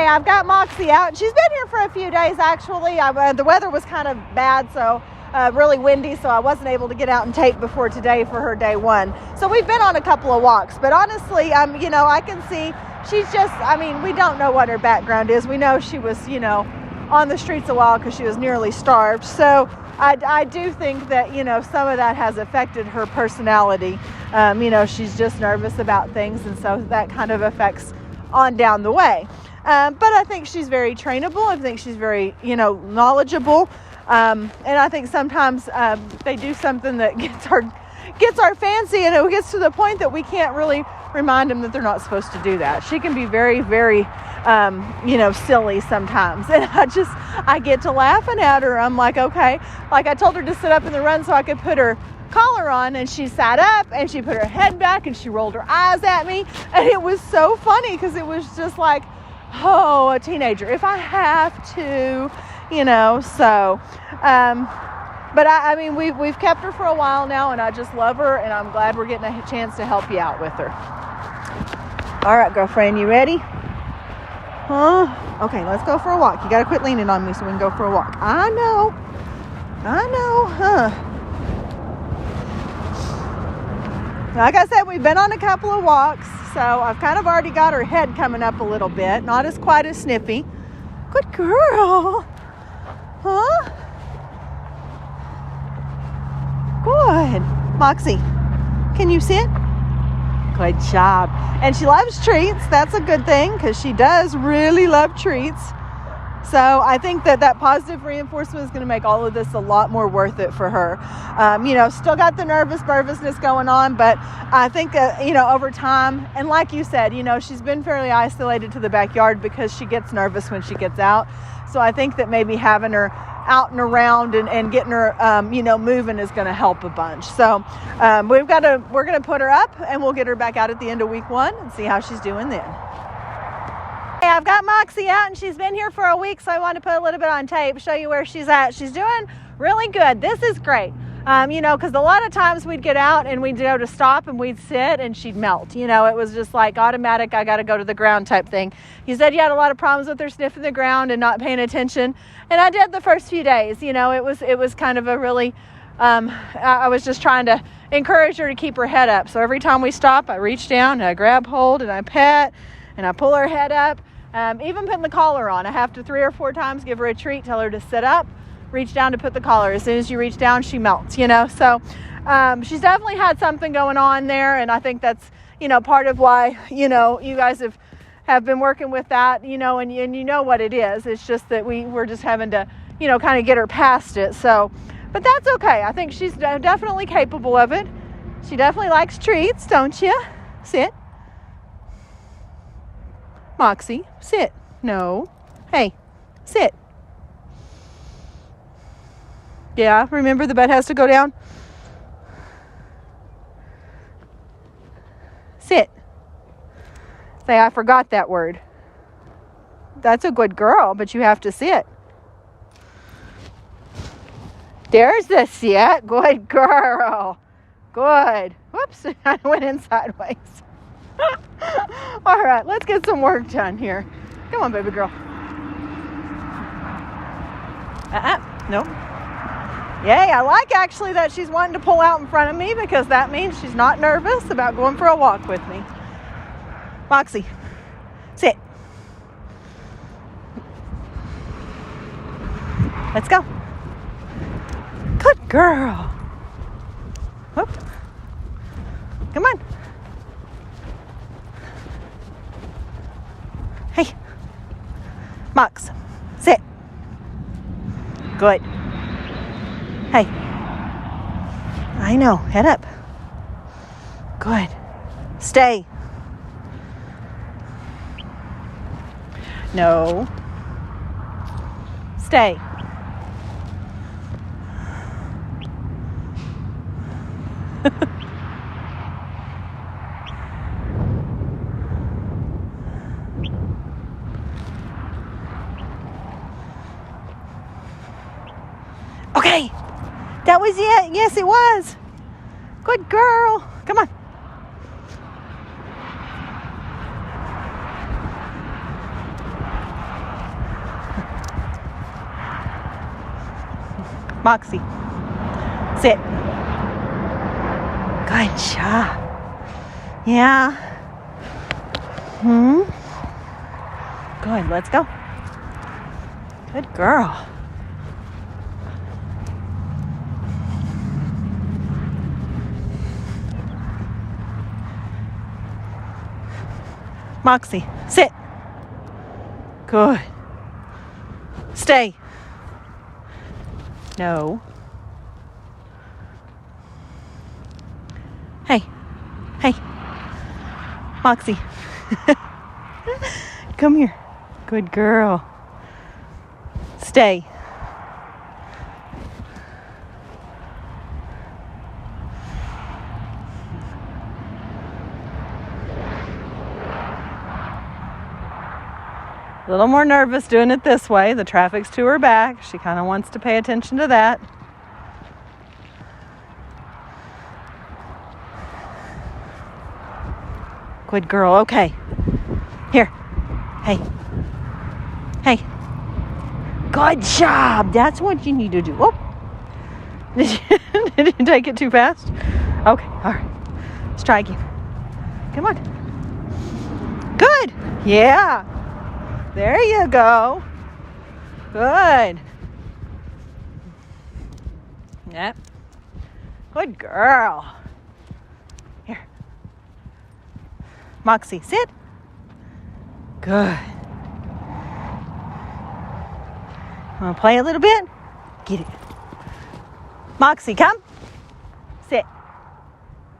I've got Moxie out. She's been here for a few days, actually. The weather was kind of bad, so really windy, so I wasn't able to get out and tape before today for her day one. So we've been on a couple of walks, but honestly, you know, I can see she's just, I mean, we don't know what her background is. We know she was, you know, on the streets a while because she was nearly starved. So I do think that, you know, some of that has affected her personality. You know, she's just nervous about things, and so that kind of affects on down the way. But I think she's very trainable. I think she's very, you know, knowledgeable. And I think sometimes they do something that gets our fancy, and it gets to the point that we can't really remind them that they're not supposed to do that. She can be very, very, you know, silly sometimes. And I get to laughing at her. I'm like, okay. Like I told her to sit up in the run so I could put her collar on, and she sat up and she put her head back and she rolled her eyes at me. And it was so funny because it was just like, oh, a teenager. If I have to, you know, so, but I mean, we've kept her for a while now, and I just love her, and I'm glad we're getting a chance to help you out with her. All right, girlfriend, you ready? Huh? Okay, let's go for a walk. You got to quit leaning on me so we can go for a walk. I know, huh? Like I said, we've been on a couple of walks, so I've kind of already got her head coming up a little bit. Not as quite as sniffy. Good girl. Huh? Good. Moxie, can you sit? Good job. And she loves treats. That's a good thing because she does really love treats. So I think that positive reinforcement is going to make all of this a lot more worth it for her. You know, still got the nervousness going on, but I think that, you know, over time, and like you said, you know, she's been fairly isolated to the backyard because she gets nervous when she gets out. So I think that maybe having her out and around and getting her, you know, moving is going to help a bunch. So we're going to put her up, and we'll get her back out at the end of week 1 and see how she's doing then. Hey, I've got Moxie out, and she's been here for a week, so I want to put a little bit on tape, show you where she's at. She's doing really good. This is great. You know, because a lot of times we'd get out and we'd go to stop and we'd sit and she'd melt. You know, it was just like automatic, I got to go to the ground type thing. You said you had a lot of problems with her sniffing the ground and not paying attention. And I did the first few days. You know, it was kind of a really, I was just trying to encourage her to keep her head up. So every time we stop, I reach down and I grab hold and I pet and I pull her head up. Even putting the collar on, I have to 3 or 4 times give her a treat, tell her to sit up, reach down to put the collar. As soon as you reach down, she melts, you know. So she's definitely had something going on there, and I think that's, you know, part of why, you know, you guys have been working with that, you know, and you know what it is. It's just that we're just having to, you know, kind of get her past it. So, but that's okay. I think she's definitely capable of it. She definitely likes treats, don't you? Sit. Moxie, sit. No. Hey, sit. Yeah, remember the bed has to go down? Sit. Say, I forgot that word. That's a good girl, but you have to sit. There's the sit. Good girl. Good. Whoops, I went in sideways. All right, let's get some work done here. Come on, baby girl. Nope. Yay, I like actually that she's wanting to pull out in front of me because that means she's not nervous about going for a walk with me. Moxie, sit. Let's go. Good girl. Whoop. Come on. Hey, Mox, sit. Good. Hey, I know, head up. Good. Stay. No. Stay. Okay, that was it. Yes, it was. Good girl. Come on. Moxie, sit. Good job. Yeah. Good, let's go. Good girl. Moxie, sit. Good. Stay. No. Hey. Hey. Moxie. Come here. Good girl. Stay. A little more nervous doing it this way. The traffic's to her back. She kind of wants to pay attention to that. Good girl. Okay. Here. Hey. Hey. Good job. That's what you need to do. Oh. Did you take it too fast? Okay. All right. Let's try again. Come on. Good. Yeah. There you go. Good. Yep. Good girl. Here. Moxie, sit. Good. Want to play a little bit? Get it. Moxie, come. Sit.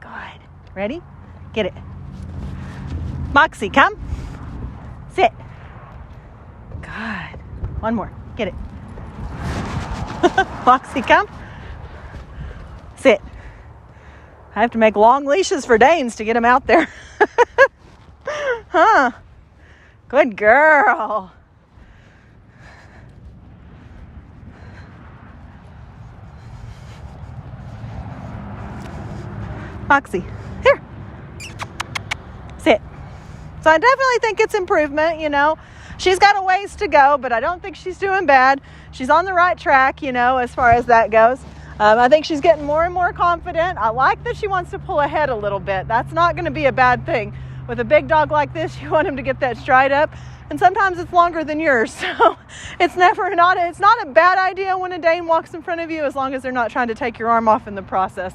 Good. Ready? Get it. Moxie, come. Sit. Good. One more. Get it. Moxie, come. Sit. I have to make long leashes for Danes to get him out there. Huh. Good girl. Moxie, here. Sit. So I definitely think it's improvement, you know. She's got a ways to go, but I don't think she's doing bad. She's on the right track, you know, as far as that goes. I think she's getting more and more confident. I like that she wants to pull ahead a little bit. That's not going to be a bad thing. With a big dog like this, you want him to get that stride up, and sometimes it's longer than yours. So it's not a bad idea when a Dane walks in front of you, as long as they're not trying to take your arm off in the process.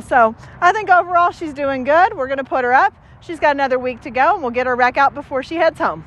So I think overall she's doing good. We're going to put her up. She's got another week to go, and we'll get her back out before she heads home.